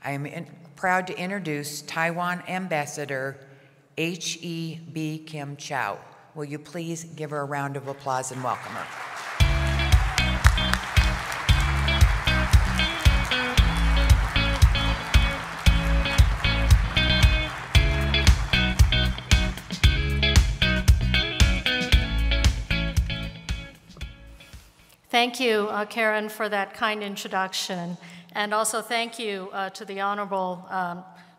I am proud to introduce Taiwan Ambassador H.E.B. Kim Chow. Will you please give her a round of applause and welcome her? Thank you, Karen, for that kind introduction. And also thank you to the Honorable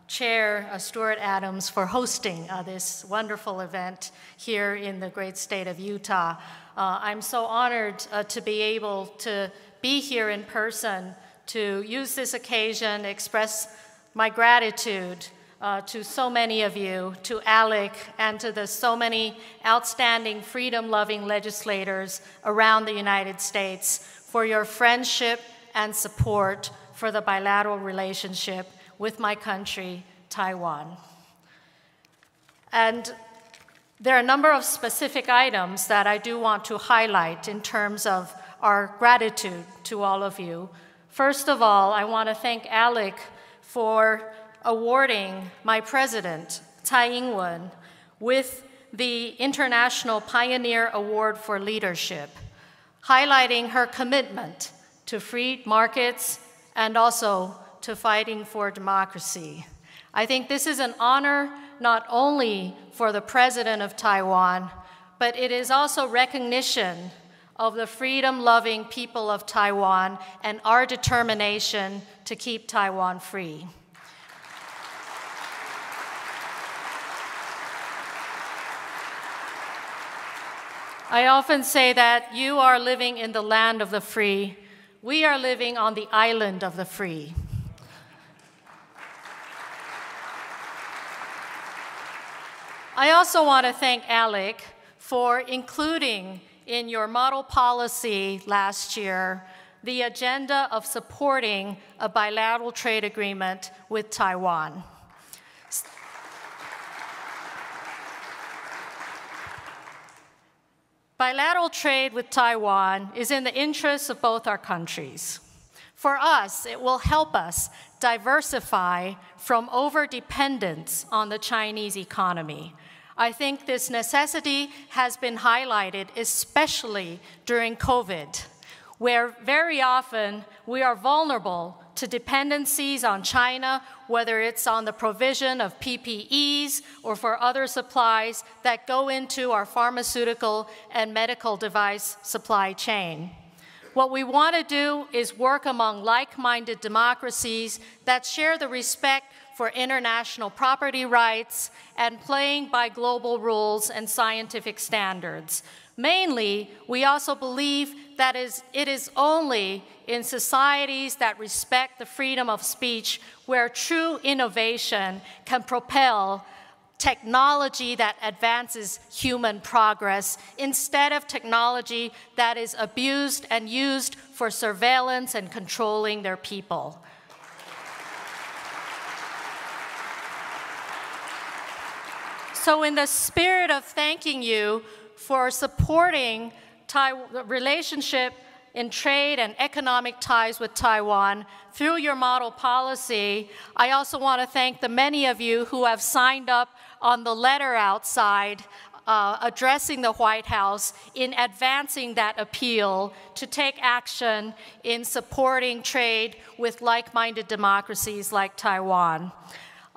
Chair Stuart Adams for hosting this wonderful event here in the great state of Utah. I'm so honored to be able to be here in person to use this occasion to express my gratitude to so many of you, to ALEC, and to the so many outstanding freedom-loving legislators around the United States for your friendship and support for the bilateral relationship with my country, Taiwan. And there are a number of specific items that I do want to highlight in terms of our gratitude to all of you. First of all, I want to thank ALEC for awarding my president, Tsai Ing-wen, with the International Pioneer Award for Leadership, highlighting her commitment to free markets and also to fighting for democracy. I think this is an honor not only for the President of Taiwan, but it is also recognition of the freedom-loving people of Taiwan and our determination to keep Taiwan free. I often say that you are living in the land of the free. We are living on the island of the free. I also want to thank ALEC for including in your model policy last year the agenda of supporting a bilateral trade agreement with Taiwan. Bilateral trade with Taiwan is in the interests of both our countries. For us, it will help us diversify from over-dependence on the Chinese economy. I think this necessity has been highlighted, especially during COVID, where very often we are vulnerable to dependencies on China, whether it's on the provision of PPEs or for other supplies that go into our pharmaceutical and medical device supply chain. What we want to do is work among like-minded democracies that share the respect for international property rights and playing by global rules and scientific standards. Mainly, we also believe that it is only in societies that respect the freedom of speech where true innovation can propel technology that advances human progress instead of technology that is abused and used for surveillance and controlling their people. So in the spirit of thanking you for supporting the relationship in trade and economic ties with Taiwan through your model policy, I also want to thank the many of you who have signed up on the letter outside addressing the White House in advancing that appeal to take action in supporting trade with like-minded democracies like Taiwan.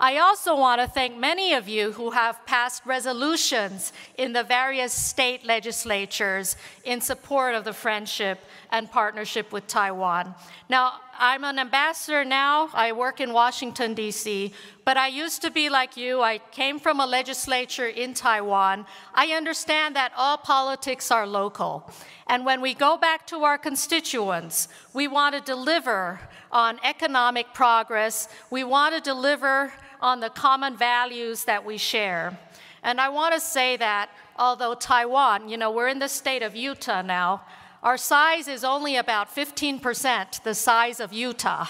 I also want to thank many of you who have passed resolutions in the various state legislatures in support of the friendship and partnership with Taiwan. Now, I'm an ambassador now. I work in Washington, D.C., but I used to be like you. I came from a legislature in Taiwan. I understand that all politics are local. And when we go back to our constituents, we want to deliver on economic progress. We want to deliver on the common values that we share. And I want to say that although Taiwan, we're in the state of Utah now, our size is only about 15% the size of Utah.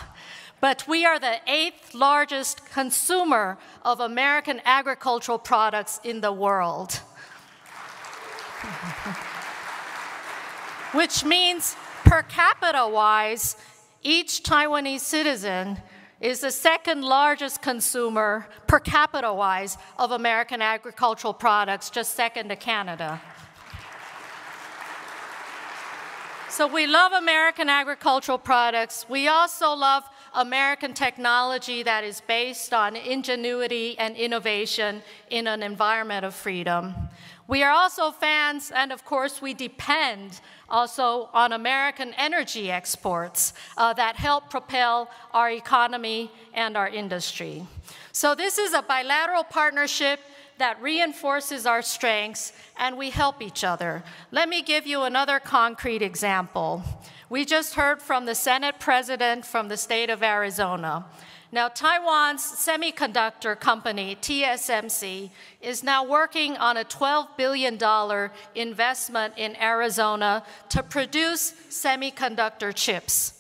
But we are the 8th largest consumer of American agricultural products in the world. Which means per capita-wise, each Taiwanese citizen is the second largest consumer per capita-wise of American agricultural products, just second to Canada. So we love American agricultural products. We also love American technology that is based on ingenuity and innovation in an environment of freedom. We are also fans, and of course we depend also on American energy exports that help propel our economy and our industry. So this is a bilateral partnership that reinforces our strengths, and we help each other. Let me give you another concrete example. We just heard from the Senate President from the state of Arizona. Now, Taiwan's semiconductor company, TSMC, is now working on a $12 billion investment in Arizona to produce semiconductor chips.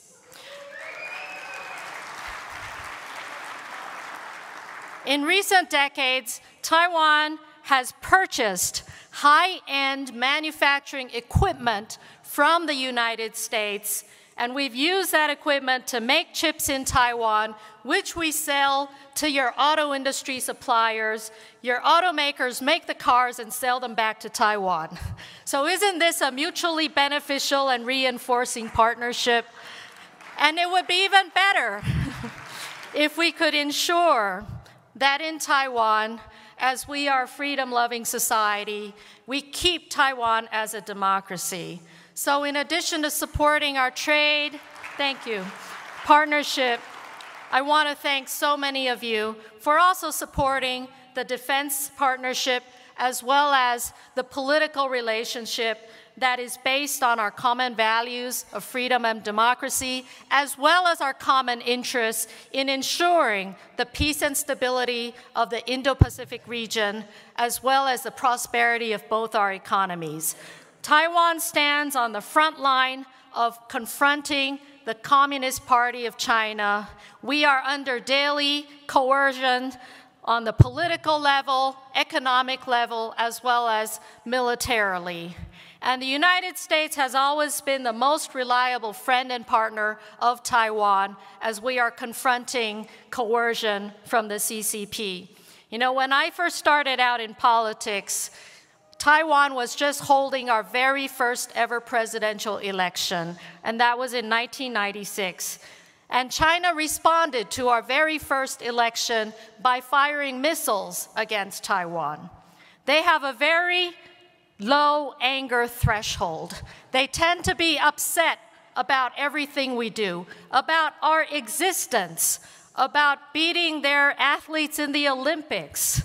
In recent decades, Taiwan has purchased high-end manufacturing equipment from the United States, and we've used that equipment to make chips in Taiwan, which we sell to your auto industry suppliers. Your automakers make the cars and sell them back to Taiwan. So isn't this a mutually beneficial and reinforcing partnership? And it would be even better if we could ensure that in Taiwan, as we are a freedom-loving society, we keep Taiwan as a democracy. So in addition to supporting our trade, partnership, I want to thank so many of you for also supporting the defense partnership as well as the political relationship that is based on our common values of freedom and democracy, as well as our common interests in ensuring the peace and stability of the Indo-Pacific region, as well as the prosperity of both our economies. Taiwan stands on the front line of confronting the Communist Party of China. We are under daily coercion on the political level, economic level, as well as militarily. And the United States has always been the most reliable friend and partner of Taiwan as we are confronting coercion from the CCP. You know, when I first started out in politics, Taiwan was just holding our very first ever presidential election, and that was in 1996. And China responded to our very first election by firing missiles against Taiwan. They have a very low anger threshold. They tend to be upset about everything we do, about our existence, about beating their athletes in the Olympics.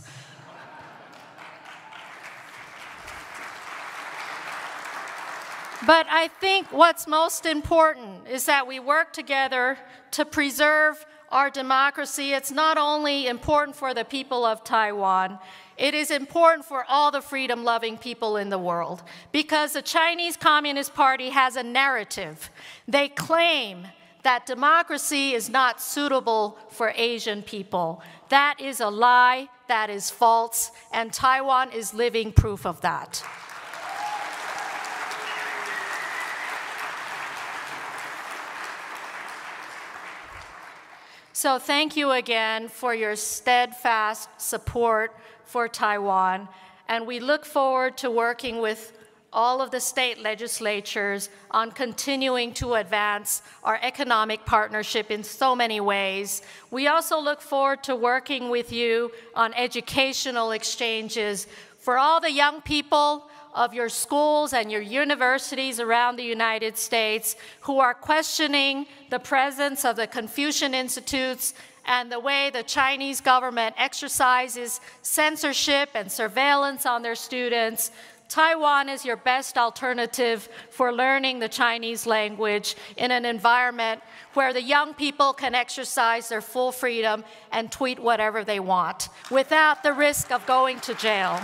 But I think what's most important is that we work together to preserve our democracy. It's not only important for the people of Taiwan, it is important for all the freedom-loving people in the world, because the Chinese Communist Party has a narrative. They claim that democracy is not suitable for Asian people. That is a lie, that is false, and Taiwan is living proof of that. So thank you again for your steadfast support for Taiwan, and we look forward to working with all of the state legislatures on continuing to advance our economic partnership in so many ways. We also look forward to working with you on educational exchanges for all the young people of your schools and your universities around the United States who are questioning the presence of the Confucian Institutes and the way the Chinese government exercises censorship and surveillance on their students. Taiwan is your best alternative for learning the Chinese language in an environment where the young people can exercise their full freedom and tweet whatever they want without the risk of going to jail.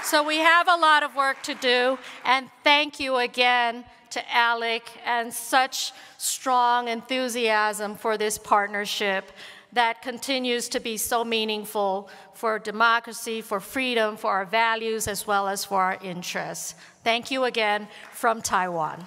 So we have a lot of work to do, and thank you again to Alec and such strong enthusiasm for this partnership that continues to be so meaningful for democracy, for freedom, for our values, as well as for our interests. Thank you again from Taiwan.